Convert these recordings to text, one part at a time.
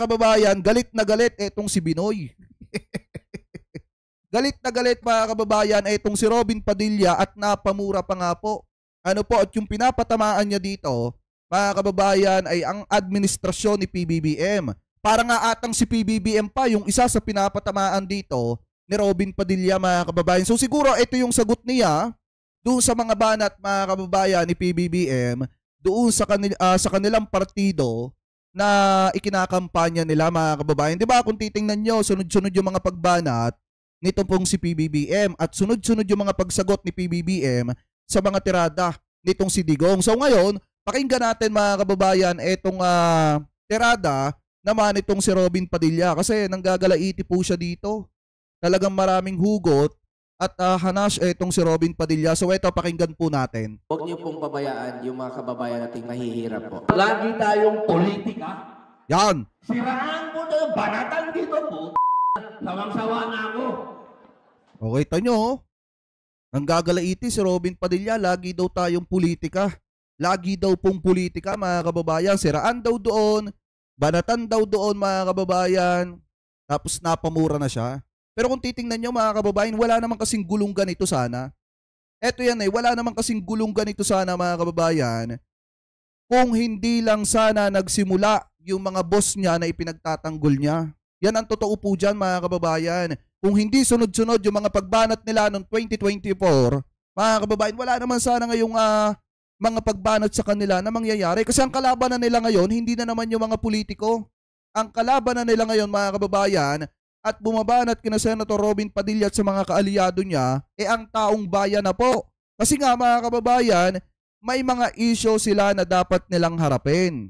mga kababayan, galit na galit etong si Binoy. Galit na galit mga kababayan etong si Robin Padilla at napamura pa nga po. Ano po, at yung pinapatamaan niya dito, mga kababayan, ay ang administrasyon ni PBBM. Para nga atang si PBBM pa yung isa sa pinapatamaan dito ni Robin Padilla, mga kababayan. So siguro ito yung sagot niya doon sa mga banat, mga kababayan, ni PBBM, doon sa kanilang partido na ikinakampanya nila, mga kababayan. Di ba kung titingnan nyo, sunod-sunod yung mga pagbanat nito pong si PBBM at sunod-sunod yung mga pagsagot ni PBBM sa mga tirada nitong si Digong. So ngayon, pakinggan natin, mga kababayan, itong tirada naman itong si Robin Padilla kasi nanggagalaiti po siya dito. Talagang maraming hugot at hanas itong si Robin Padilla. So ito, pakinggan po natin. Huwag niyo pong pabayaan yung mga kababayan nating mahihirap po. Lagi tayong politika. Yan. Siraan po tayo, banatan dito po. Sawang-sawa na ako. Okay, tanyo. Nanggagalaiti si Robin Padilla, lagi daw tayong politika. Lagi daw pong politika, mga kababayan. Siraan daw doon, banatan daw doon, mga kababayan. Tapos napamura na siya. Pero kung titingnan nyo, mga kababayan, wala naman kasing gulong ganito sana. Eto yan wala naman kasing gulong ganito sana, mga kababayan. Kung hindi lang sana nagsimula yung mga boss niya na ipinagtatanggol niya. Yan ang totoo po dyan, mga kababayan. Kung hindi sunod-sunod yung mga pagbanat nila noong 2024, mga kababayan, wala naman sana ngayong mga pagbanat sa kanila na mangyayari. Kasi ang kalaban na nila ngayon, hindi na naman yung mga politiko. Ang kalaban na nila ngayon, mga kababayan, at bumabanat kina Senator Robin Padilla at sa mga kaalyado niya, ang taong bayan na po. Kasi nga, mga kababayan, may mga issue sila na dapat nilang harapin.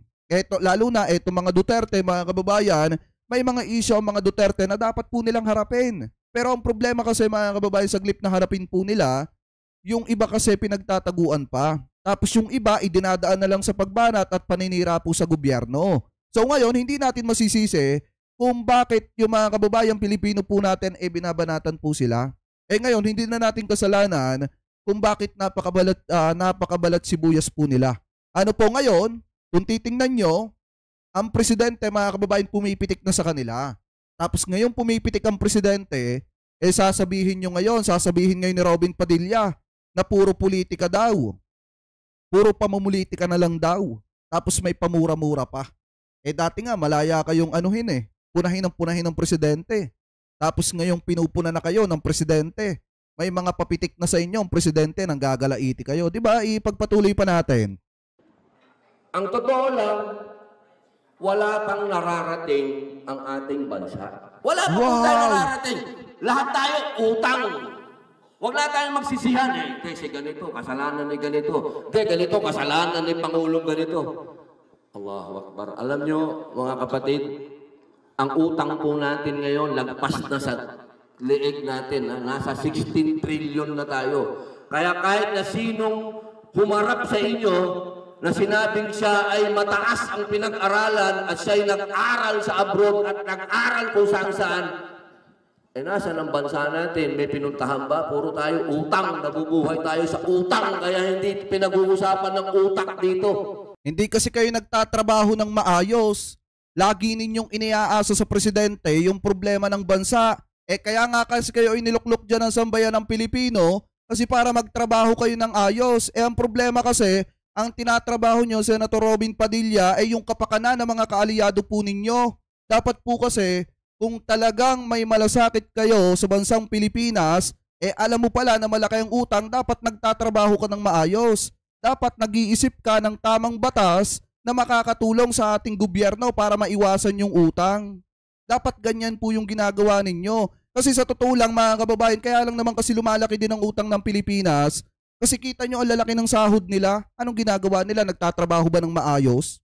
Lalo na itong mga Duterte, mga kababayan, may mga issue ang mga Duterte na dapat po nilang harapin. Pero ang problema kasi, mga kababayan, saglip na harapin po nila, yung iba kasi pinagtataguan pa. Tapos yung iba, idinadaan na lang sa pagbanat at paninira po sa gobyerno. So ngayon, hindi natin masisisi kung bakit yung mga kababayang Pilipino po natin binabanatan po sila. Ngayon, hindi na natin kasalanan kung bakit napakabalat sibuyas po nila. Ano po ngayon, kung titingnan nyo, ang presidente, mga kababayan, pumipitik na sa kanila. Tapos ngayon pumipitik ang presidente, sasabihin ngayon ni Robin Padilla na puro politika daw. Puro pamumulitika na lang daw. Tapos may pamura-mura pa. Dati nga, malaya kayong punahin ng presidente. Tapos ngayong pinupuna na kayo ng presidente. May mga papitik na sa inyo ang presidente, nang gagalaiti kayo. Diba? Ipagpatuloy pa natin. Ang totoo lang, wala pang nararating ang ating bansa. Wala pa pang tayo nararating. Lahat tayo utang. Huwag na tayong magsisihan kasi ganito, kasalanan ni ganito. Ganito, kasalanan ni Pangulong ganito. Allahu Akbar. Alam nyo, mga kapatid, ang utang po natin ngayon, lagpas na sa leeg natin. Nasa 16 trillion na tayo. Kaya kahit na sinong humarap sa inyo, na sinabing siya ay mataas ang pinag-aralan at siya ay nag-aral sa abroad at nag-aral kung saan-saan, nasa ng bansa natin, may pinuntahan ba? Puro tayo utang, nabubuhay tayo sa utang, kaya hindi pinag-uusapan ng utak dito. Hindi kasi kayo nagtatrabaho ng maayos. Lagi ninyong iniaasa sa presidente yung problema ng bansa. Kaya nga kasi kayo iniluklok dyan ng sambayan ng Pilipino kasi para magtrabaho kayo ng ayos. Ang problema kasi, ang tinatrabaho nyo, Senator Robin Padilla, yung kapakanan ng mga kaalyado po ninyo. Dapat po kasi, kung talagang may malasakit kayo sa bansang Pilipinas, alam mo pala na malaki ang utang, dapat nagtatrabaho ka ng maayos. Dapat nag-iisip ka ng tamang batas na makakatulong sa ating gobyerno para maiwasan yung utang. Dapat ganyan po yung ginagawa ninyo. Kasi sa totoo lang, mga kababayan, kaya lang naman kasi lumalaki din ang utang ng Pilipinas. Kasi kita nyo ang lalaki ng sahod nila. Anong ginagawa nila? Nagtatrabaho ba ng maayos?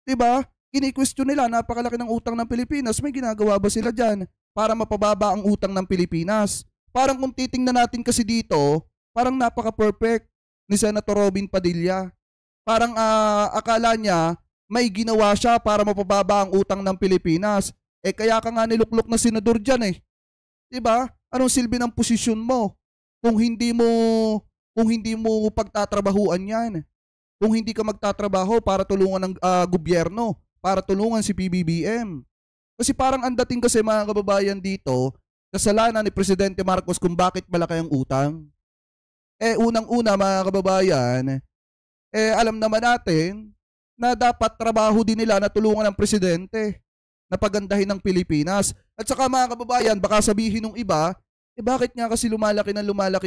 Diba? Kini-question nila, napakalaki ng utang ng Pilipinas. May ginagawa ba sila dyan para mapababa ang utang ng Pilipinas? Parang kung titingnan natin kasi dito, parang napaka-perfect ni Senator Robin Padilla. Parang akala niya may ginawa siya para mapababa ang utang ng Pilipinas. Kaya ka nga niluklok na senador dyan Diba? Anong silbi ng posisyon mo? Kung hindi mo pagtatrabahuan yan. Kung hindi ka magtatrabaho para tulungan ng gobyerno, para tulungan si PBBM. Kasi parang ang dating kasi mga kababayan dito, kasalanan ni Presidente Marcos kung bakit malaki ang utang. Unang-una mga kababayan, alam naman natin na dapat trabaho din nila na tulungan ng Presidente na pagandahin ng Pilipinas. At saka mga kababayan, baka sabihin ng iba, bakit nga kasi lumalaki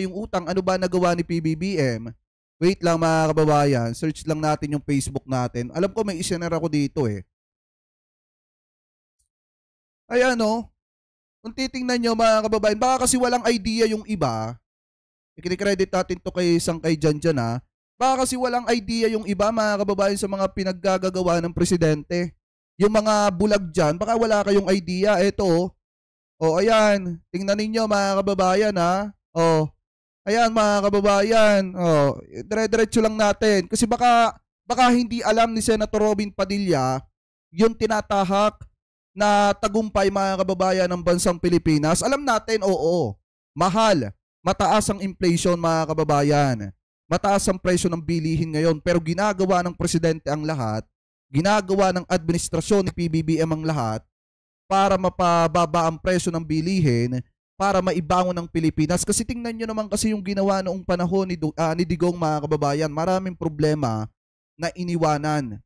yung utang? Ano ba nagawa ni PBBM? Wait lang mga kababayan, search lang natin yung Facebook natin. Alam ko may isinare ako dito Ayan kung titingnan nyo mga kababayan, baka kasi walang idea yung iba. Ikini-credit natin to kay Sangkay Janjan Baka kasi walang idea yung iba mga kababayan sa mga pinaggagawa ng Presidente. Yung mga bulag dyan, baka wala kayong idea. Ito ayan. Tingnan ninyo mga kababayan ayan mga kababayan. Dire-diretso lang natin. Kasi baka hindi alam ni Senator Robin Padilla yung tinatahak na tagumpay mga kababayan ng bansang Pilipinas. Alam natin, mahal. Mataas ang inflation mga kababayan. Mataas ang presyo ng bilihin ngayon. Pero ginagawa ng Presidente ang lahat. Ginagawa ng administrasyon ni PBBM ang lahat para mapababa ang presyo ng bilihin, para maibangon ng Pilipinas. Kasi tingnan nyo naman kasi yung ginawa noong panahon ni Digong mga kababayan. Maraming problema na iniwanan.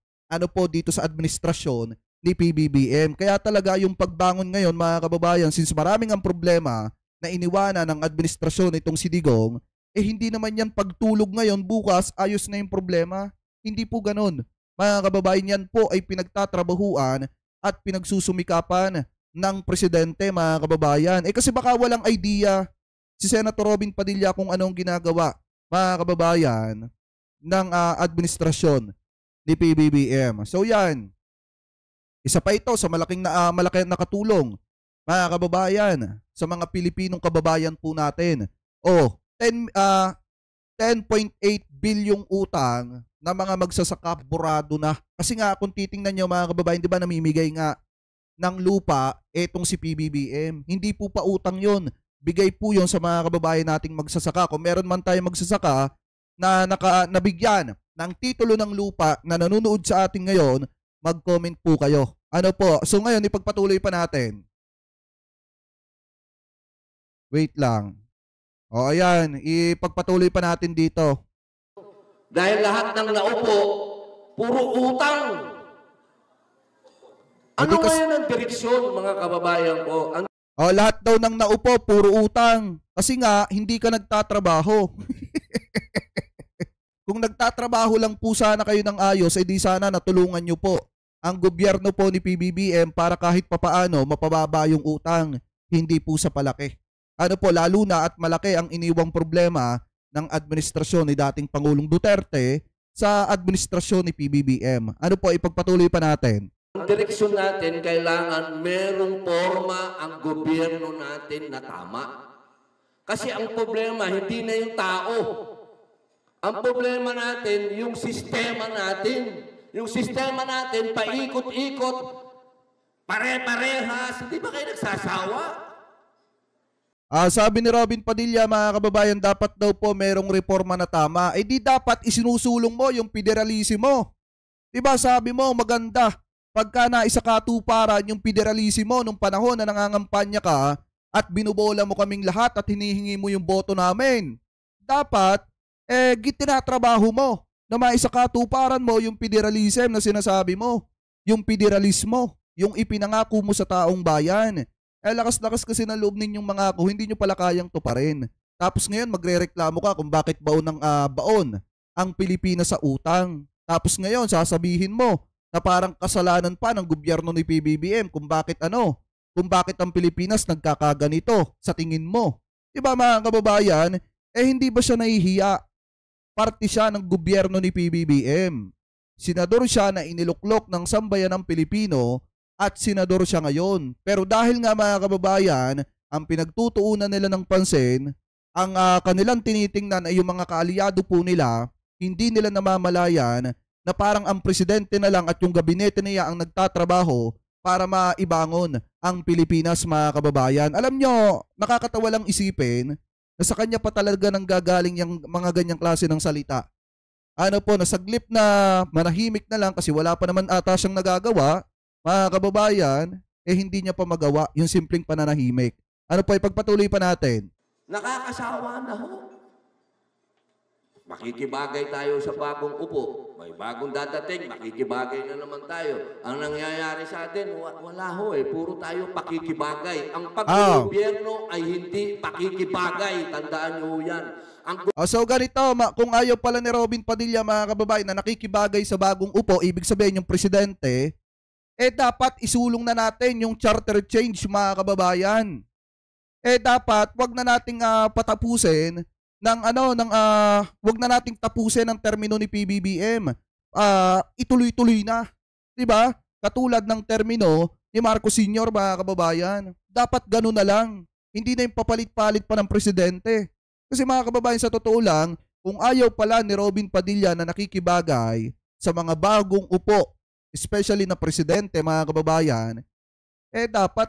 Dito sa administrasyon ni PBBM. Kaya talaga yung pagbangon ngayon mga kababayan, since maraming ang problema na iniwanan ng administrasyon itong si Digong, hindi naman yan pagtulog ngayon, bukas ayos na yung problema. Hindi po ganun. Mga kababayan, yan po ay pinagtatrabahuan at pinagsusumikapan ng Presidente mga kababayan. Kasi baka walang idea si Senator Robin Padilla kung anong ginagawa mga kababayan ng administrasyon ni PBBM. So yan, isa pa ito sa malaki nakatulong mga kababayan sa mga Pilipinong kababayan po natin. 10.8 bilyong utang na mga magsasaka burado na. Kasi nga kung titingnan nyo mga kababayan, di ba namimigay nga ng lupa etong si PBBM. Hindi po pa utang yon. Bigay po yon sa mga kababayan nating magsasaka. Kung meron man tayong magsasaka na nabigyan ng titulo ng lupa na nanonood sa atin ngayon, mag-comment po kayo. So ngayon ipagpatuloy pa natin. Wait lang. Ayan, ipagpatuloy pa natin dito. Dahil lahat ng naupo, puro utang. Ano ngayon ang direksyon, mga kababayan ko? Lahat daw ng naupo, puro utang. Kasi nga, hindi ka nagtatrabaho. Kung nagtatrabaho lang po sana kayo ng ayos, di sana natulungan nyo po ang gobyerno po ni PBBM para kahit papaano mapababa yung utang. Hindi po sa palaki. Lalo na at malaki ang iniwang problema ng administrasyon ni dating Pangulong Duterte sa administrasyon ni PBBM. Ipagpatuloy pa natin. Ang direksyon natin, kailangan merong forma ang gobyerno natin na tama. Kasi ang problema, hindi na yung tao. Ang problema natin, yung sistema natin. Yung sistema natin, paikot-ikot, pare-parehas. Hindi ba kayo nagsasawa? Sabi ni Robin Padilla, mga kababayan, dapat daw po merong reforma na tama. Di dapat isinusulong mo yung federalismo. Diba sabi mo, maganda. Pagka naisakatuparan yung federalismo nung panahon na nangangampanya ka at binubola mo kaming lahat at hinihingi mo yung boto namin. Dapat, tinatrabaho mo na maisakatuparan mo yung federalism na sinasabi mo. Yung federalismo, yung ipinangako mo sa taong bayan. Lakas-lakas kasi na loob ninyong mangako, hindi nyo pala kayang tuparin. Tapos ngayon magrereklamo ka kung bakit baon ng baon ang Pilipinas sa utang. Tapos ngayon sasabihin mo na parang kasalanan pa ng gobyerno ni PBBM kung bakit ang Pilipinas nagkakaganito sa tingin mo. Diba mga kababayan, hindi ba siya nahihiya? Parte siya ng gobyerno ni PBBM. Senador siya na iniluklok ng sambayan ng Pilipino at senador siya ngayon. Pero dahil nga mga kababayan, ang pinagtutuunan nila ng pansin, ang kanilang tinitingnan ay yung mga kaalyado po nila, hindi nila namamalayan na parang ang presidente na lang at yung gabinete niya ang nagtatrabaho para maibangon ang Pilipinas mga kababayan. Alam nyo, nakakatawa lang isipin na sa kanya pa talaga nang gagaling yung mga ganyang klase ng salita. Nasaglip na manahimik na lang kasi wala pa naman ata siyang nagagawa, mga kababayan, hindi niya pa magawa yung simpleng pananahimik. Ano po, ipagpatuloy pa natin. Nakakasawa na ho. Makikibagay tayo sa bagong upo. May bagong dadating, makikibagay na naman tayo. Ang nangyayari sa atin, wala ho eh. Puro tayo pakikibagay. Ang pag-gobyerno ay hindi pakikibagay. Tandaan niyo yan. So ganito, kung ayaw pala ni Robin Padilla, mga kababayan, na nakikibagay sa bagong upo, ibig sabihin yung presidente, dapat isulong na natin yung charter change, mga kababayan. Dapat wag na nating patapusin wag na nating tapusin ang termino ni PBBM. Ituloy-tuloy na, 'di ba? Katulad ng termino ni Marcos Sr., mga kababayan. Dapat ganoon na lang. Hindi na yung papalit-palit pa ng presidente. Kasi mga kababayan, sa totoo lang, kung ayaw pala ni Robin Padilla na nakikibagay sa mga bagong upo, especially na presidente, mga kababayan, dapat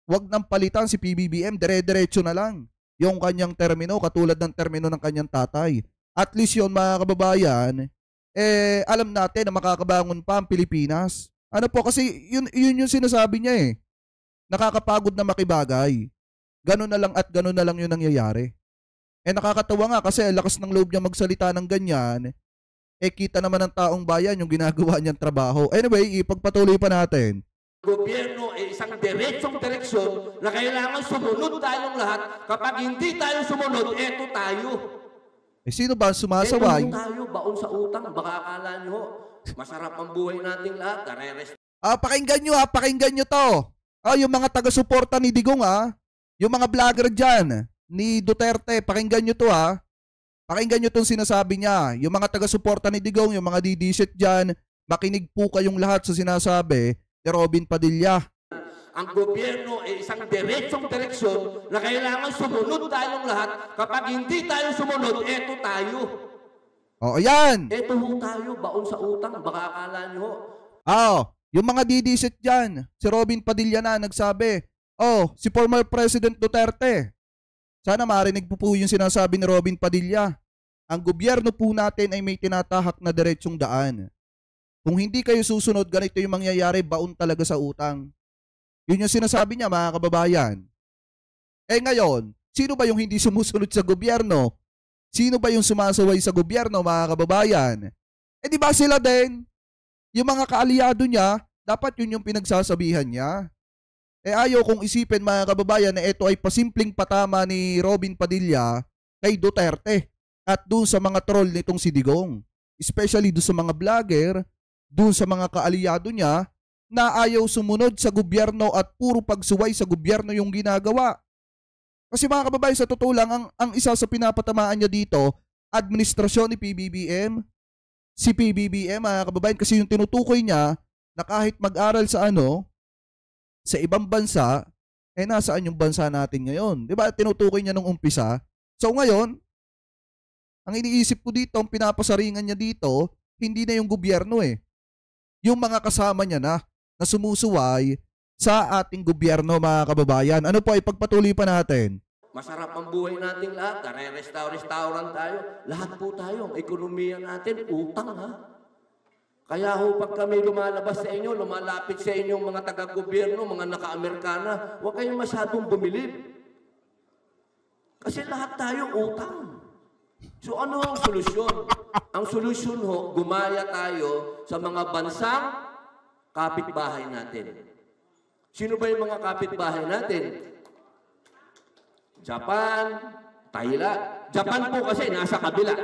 wag nang palitan si PBBM, dire-diretso na lang yung kanyang termino, katulad ng termino ng kanyang tatay. At least yun, mga kababayan, alam natin na makakabangon pa ang Pilipinas. Ano po, kasi yun yung sinasabi niya eh. Nakakapagod na makibagay. Ganun na lang at ganun na lang yung nangyayari. Nakakatawa nga kasi lakas ng loob niya magsalita ng ganyan. Kita naman ng taong bayan yung ginagawa niyang trabaho. Anyway, ipagpatuloy pa natin. Gobyerno ay isang diretsong direksyon na kailangan sumunod tayong lahat. Kapag hindi tayo sumunod, eto tayo. Sino ba sumasaway? Eto tayo, baon sa utang. Baka akala nyo, masarap ang buhay nating lahat. Pakinggan nyo to. Yung mga taga-suporta ni Digong yung mga vlogger dyan, ni Duterte, pakinggan nyo to Pakinggan nyo tong sinasabi niya. Yung mga taga-suporta ni Digong, yung mga didisit dyan, makinig po kayong lahat sa sinasabi ni Robin Padilla. Ang gobyerno ay isang diretsong direksyon na kailangan sumunod tayong lahat. Kapag hindi tayo sumunod, eto tayo. Ayan. Eto ho tayo, baon sa utang. Baka akala nyo. Yung mga didisit dyan, si Robin Padilla na nagsabi, si former President Duterte. Sana marinig po yung sinasabi ni Robin Padilla. Ang gobyerno po natin ay may tinatahak na diretsong daan. Kung hindi kayo susunod, ganito yung mangyayari, baon talaga sa utang. Yun yung sinasabi niya, mga kababayan. Ngayon, sino ba yung hindi sumusunod sa gobyerno? Sino ba yung sumasaway sa gobyerno, mga kababayan? Di ba sila din? Yung mga kaalyado niya, dapat yun yung pinagsasabihan niya. Ayaw kong isipin, mga kababayan, na ito ay pasimpleng patama ni Robin Padilla kay Duterte at doon sa mga troll nitong si Digong. Especially doon sa mga vlogger, doon sa mga kaalyado niya na ayaw sumunod sa gobyerno at puro pagsuway sa gobyerno yung ginagawa. Kasi mga kababayan, sa totoo lang, ang isa sa pinapatamaan niya dito, administrasyon ni PBBM. Si PBBM, mga kababayan, kasi yung tinutukoy niya na kahit mag-aral sa sa ibang bansa, nasaan yung bansa natin ngayon? Diba? Tinutukoy niya nung umpisa. So ngayon, ang iniisip ko dito, ang pinapasaringan niya dito, hindi na yung gobyerno yung mga kasama niya na sumusuway sa ating gobyerno, mga kababayan. Ano po, ipagpatuloy pa natin. Masarap ang buhay nating lahat. Restaurant tayo. Lahat po tayo. Ang ekonomiya natin, utang Kaya ho, pag kami lumalabas sa inyo, lumalapit sa inyo mga taga-gobyerno, mga naka-Amerikana, huwag kayong masyadong bumilib. Kasi lahat tayo utang. So ano ang solusyon? Ang solusyon ho, gumaya tayo sa mga bansang kapitbahay natin. Sino ba yung mga kapitbahay natin? Japan, Thailand. Japan po kasi nasa kabila.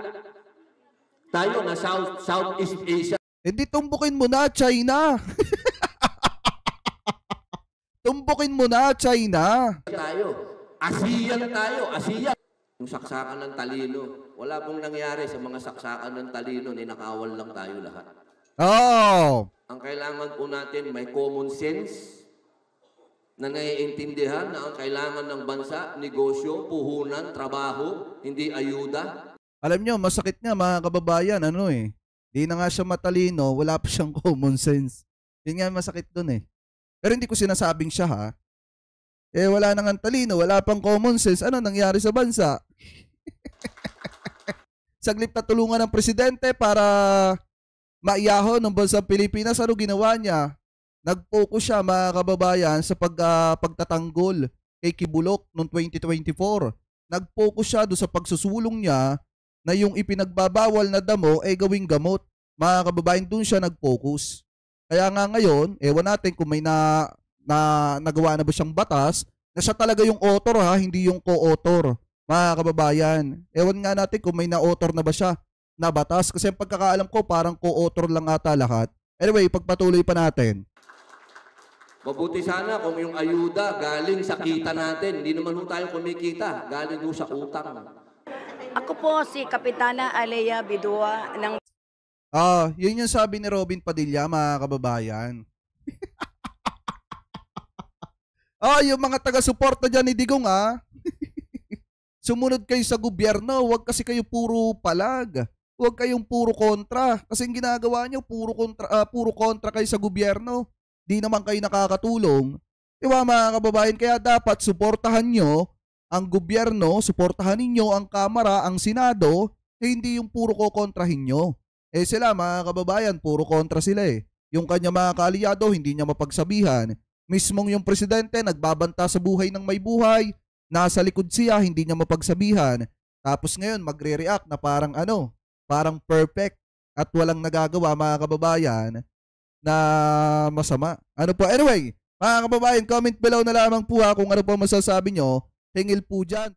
Tayo na Southeast Asia. Hindi, tumbukin mo na, China. Tumbukin mo na, China. ASEAN tayo, ASEAN. Yung saksakan ng talino. Wala pong nangyari sa mga saksakan ng talino, ninakawal lang tayo lahat. Ang kailangan po natin, may common sense na naiintindihan na ang kailangan ng bansa, negosyo, puhunan, trabaho, hindi ayuda. Alam nyo, masakit nga, mga kababayan, di na nga siya matalino, wala pa siyang common sense. Yun nga masakit dun Pero hindi ko sinasabing siya wala nang talino, wala pang common sense. Ano nangyari sa bansa? Saglit na tulungan ng presidente para maiyahon ng bansang Pilipinas. Ano ginawa niya? Nag-focus siya mga kababayan sa pagtatanggol kay Kibulok noong 2024. Nag-focus siya doon sa pagsusulong niya na yung ipinagbabawal na damo ay gawing gamot. Mga kababayan, doon siya nag-focus. Kaya nga ngayon, ewan natin kung may nagawa na ba siyang batas na siya talaga yung author ha, hindi yung co-author. Mga kababayan, ewan nga natin kung may na-author na ba siya na batas. Kasi ang pagkakaalam ko, parang co-author lang ata lahat. Anyway, pagpatuloy pa natin. Mabuti sana kung yung ayuda galing sa kita natin. Hindi naman ho tayo kumikita. Galing ho sa utang. Ako po si Kapitana Alea Bidua ng Yun yung sabi ni Robin Padilla, mga kababayan. Yung mga taga-suporta dyan ni Digong sumunod kayo sa gobyerno, huwag kasi kayo puro palag. Huwag kayong puro kontra. Kasi yung ginagawa nyo, puro kontra kayo sa gobyerno. Di naman kayo nakakatulong. Diba mga kababayan, kaya dapat suportahan nyo ang gobyerno, suportahan ninyo ang Kamara, ang Senado, hindi yung puro kokontrahin nyo. Sila mga kababayan, puro kontra sila Yung kanya mga kaalyado, hindi niya mapagsabihan. Mismong yung presidente, nagbabanta sa buhay ng may buhay, nasa likod siya, hindi niya mapagsabihan. Tapos ngayon, magre-react na parang perfect at walang nagagawa mga kababayan na masama. Anyway, mga kababayan, comment below na lamang po kung ano po masasabi nyo. Hingil po dyan.